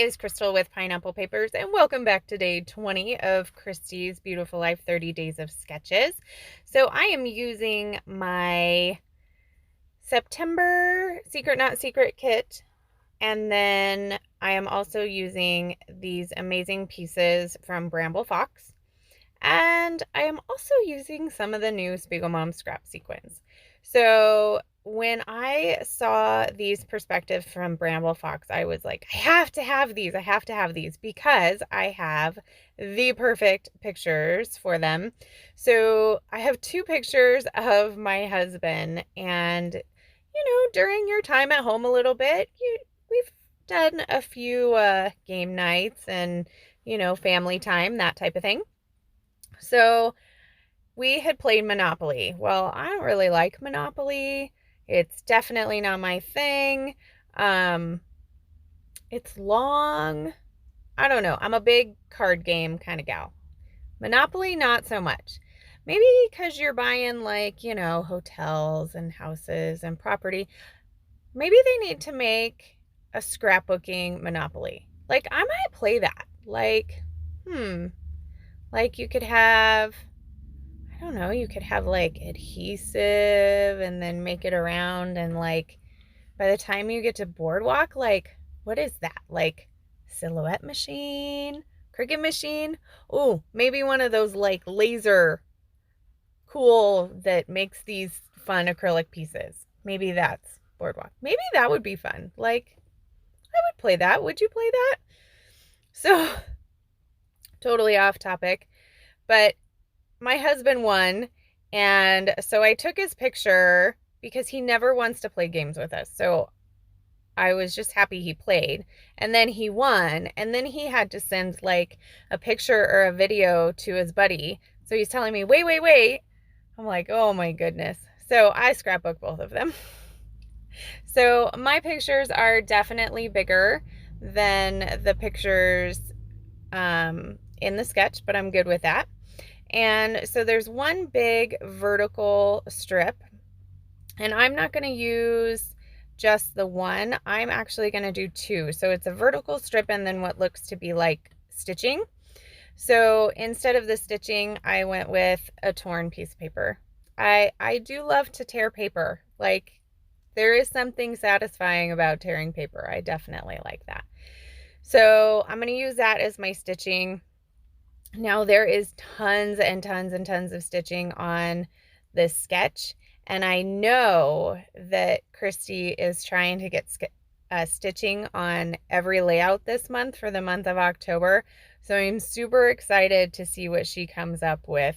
is Crystal with Pineapple Papers, and welcome back to day 20 of Christy's Beautiful Life 30 Days of Sketches. So I am using my September Secret Not Secret kit, and then I am also using these amazing pieces from Bramble Fox, and I am also using some of the new Spiegel Mom scrap sequins. So when I saw these perspectives from Bramble Fox, I was like, I have to have these. I have to have these because I have the perfect pictures for them. So I have two pictures of my husband, and during your time at home a little bit, we've done a few game nights and family time, that type of thing. So we had played Monopoly. Well, I don't really like Monopoly. It's definitely not my thing. It's long. I don't know. I'm a big card game kind of gal. Monopoly, not so much. Maybe because you're buying hotels and houses and property. Maybe they need to make a scrapbooking Monopoly. Like, I might play that. Like you could have, I don't know, you could have like adhesive and then make it around, and like by the time you get to Boardwalk, like, what is that? Like silhouette machine, Cricut machine? Oh, maybe one of those like laser cool that makes these fun acrylic pieces. Maybe that's Boardwalk. Maybe that would be fun. Like, I would play that. Would you play that? So, totally off topic, but my husband won, and so I took his picture because he never wants to play games with us. So I was just happy he played, and then he won, and then he had to send like a picture or a video to his buddy. So he's telling me, wait. I'm like, oh my goodness. So I scrapbooked both of them. So my pictures are definitely bigger than the pictures in the sketch, but I'm good with that. And so there's one big vertical strip, and I'm not going to use just the one. I'm actually going to do two. So it's a vertical strip and then what looks to be like stitching. So instead of the stitching, I went with a torn piece of paper. I do love to tear paper. Like, there is something satisfying about tearing paper. I definitely like that. So I'm going to use that as my stitching. Now there is tons and tons and tons of stitching on this sketch, and I know that Christy is trying to get stitching on every layout this month for the month of October. So I'm super excited to see what she comes up with.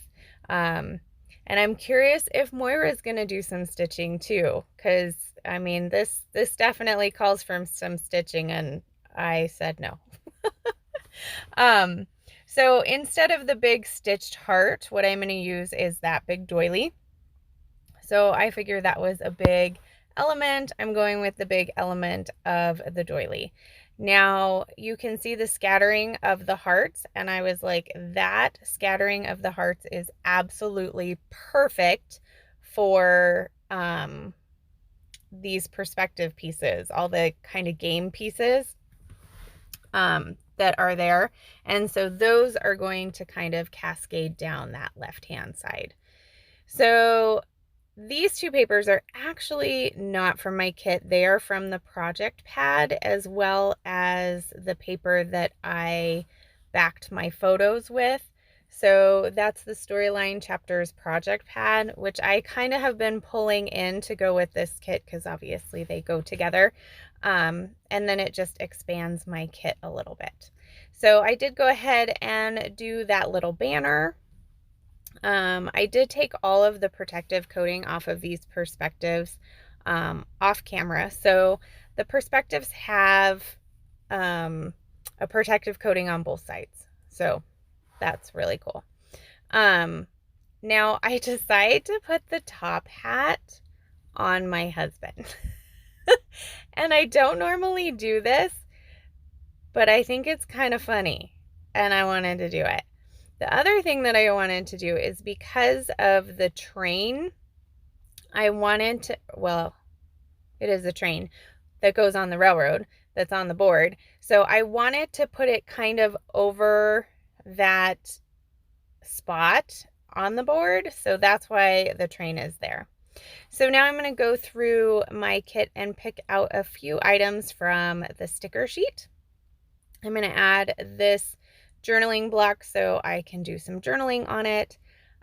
And I'm curious if Moira is going to do some stitching too, because I mean, this definitely calls for some stitching, and I said no. So instead of the big stitched heart, what I'm going to use is that big doily. So I figured that was a big element. I'm going with the big element of the doily. Now you can see the scattering of the hearts, and I was like, that scattering of the hearts is absolutely perfect for these perspective pieces, all the kind of game pieces that are there. And so those are going to kind of cascade down that left-hand side. So these two papers are actually not from my kit. They are from the project pad, as well as the paper that I backed my photos with. So that's the Storyline Chapters project pad, which I kind of have been pulling in to go with this kit because obviously they go together. And then it just expands my kit a little bit. So I did go ahead and do that little banner. I did take all of the protective coating off of these perspectives off camera. So the perspectives have a protective coating on both sides. So that's really cool. Now I decided to put the top hat on my husband. And I don't normally do this, but I think it's kind of funny, and I wanted to do it. The other thing that I wanted to do is because of the train, I wanted to, well, it is a train that goes on the railroad. that's on the board. So I wanted to put it kind of over that spot on the board. So that's why the train is there. So now I'm going to go through my kit and pick out a few items from the sticker sheet. I'm going to add this journaling block so I can do some journaling on it.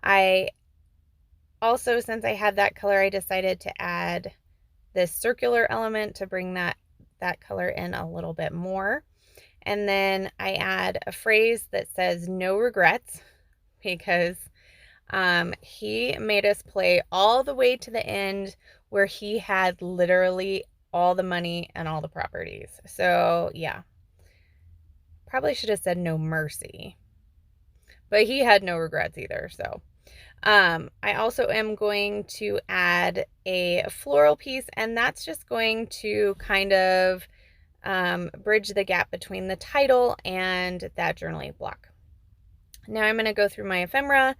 I also, since I had that color, I decided to add this circular element to bring that color in a little bit more. And then I add a phrase that says no regrets, because he made us play all the way to the end where he had literally all the money and all the properties. So yeah, probably should have said no mercy, but he had no regrets either. So I also am going to add a floral piece, and that's just going to kind of bridge the gap between the title and that journaling block. Now I'm going to go through my ephemera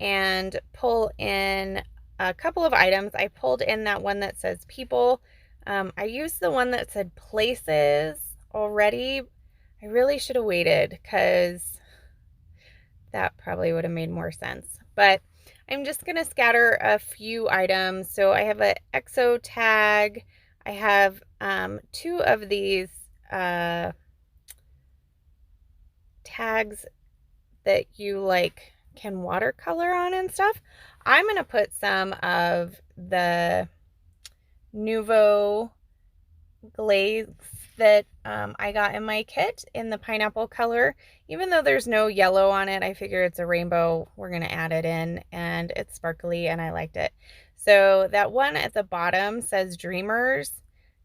and pull in a couple of items. I pulled in that one that says people. I used the one that said places already. I really should have waited because that probably would have made more sense. But I'm just going to scatter a few items. So I have an EXO tag. I have 2 of these tags that you like can watercolor on and stuff. I'm going to put some of the Nuvo glaze that I got in my kit in the pineapple color. Even though there's no yellow on it, I figure it's a rainbow. We're going to add it in, and it's sparkly and I liked it. So that one at the bottom says Dreamers,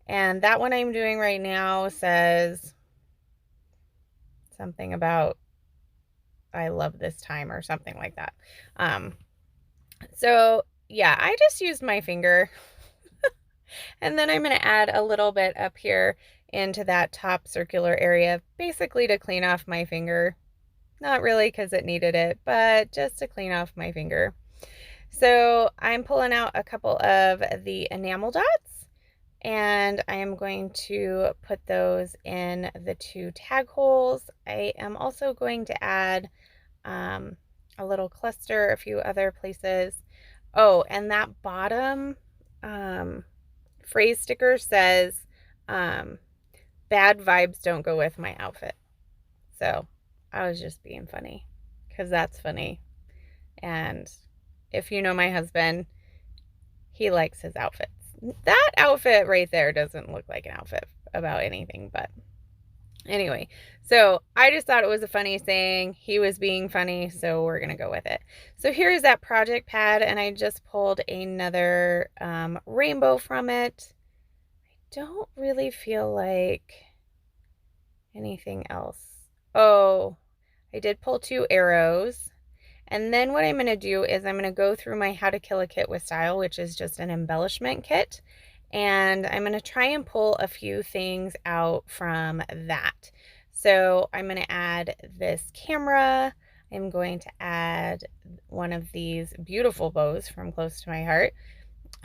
and that one I'm doing right now says something about I love this time or something like that. So yeah, I just used my finger. And then I'm going to add a little bit up here into that top circular area, basically to clean off my finger. Not really because it needed it, but just to clean off my finger. So I'm pulling out a couple of the enamel dots, and I am going to put those in the 2 tag holes. I am also going to add a little cluster a few other places. Oh, and that bottom phrase sticker says bad vibes don't go with my outfit. So I was just being funny because that's funny. And if you know my husband, he likes his outfits. That outfit right there doesn't look like an outfit about anything, but anyway, so I just thought it was a funny saying. He was being funny, so we're going to go with it. So here's that project pad, and I just pulled another rainbow from it. I don't really feel like anything else. Oh, I did pull 2 arrows. And then what I'm going to do is I'm going to go through my How to Kill a Kit with Style, which is just an embellishment kit. And I'm going to try and pull a few things out from that. So I'm going to add this camera. I'm going to add one of these beautiful bows from Close to My Heart.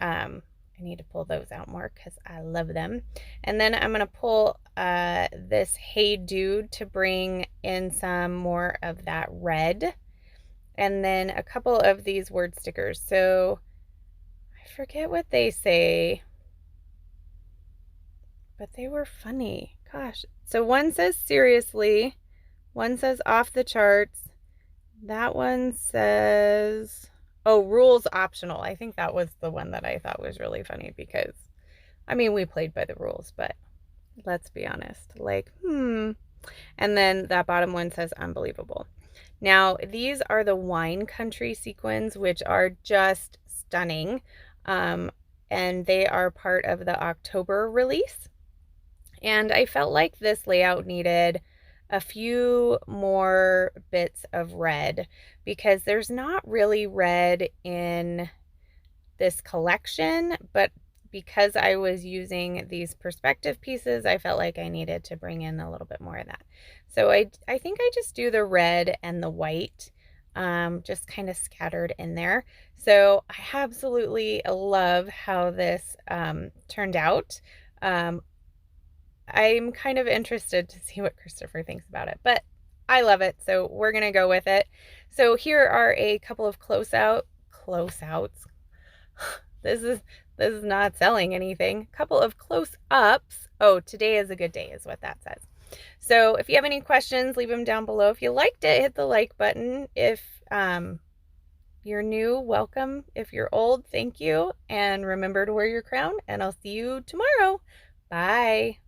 I need to pull those out more because I love them. And then I'm going to pull this Hey Dude to bring in some more of that red. And then a couple of these word stickers. So I forget what they say, but they were funny. Gosh. So one says seriously, one says off the charts. That one says, oh, rules optional. I think that was the one that I thought was really funny because, I mean, we played by the rules, but let's be honest. Like, And then that bottom one says unbelievable. Now, these are the Wine Country sequins, which are just stunning. And they are part of the October release. And I felt like this layout needed a few more bits of red because there's not really red in this collection, but because I was using these perspective pieces, I felt like I needed to bring in a little bit more of that. So I think I just do the red and the white just kind of scattered in there. So I absolutely love how this turned out. I'm kind of interested to see what Christopher thinks about it, but I love it, so we're going to go with it. So here are a couple of close-outs. This is not selling anything. Couple of close-ups. Oh, today is a good day is what that says. So if you have any questions, leave them down below. If you liked it, hit the like button. If you're new, welcome. If you're old, thank you. And remember to wear your crown, and I'll see you tomorrow. Bye.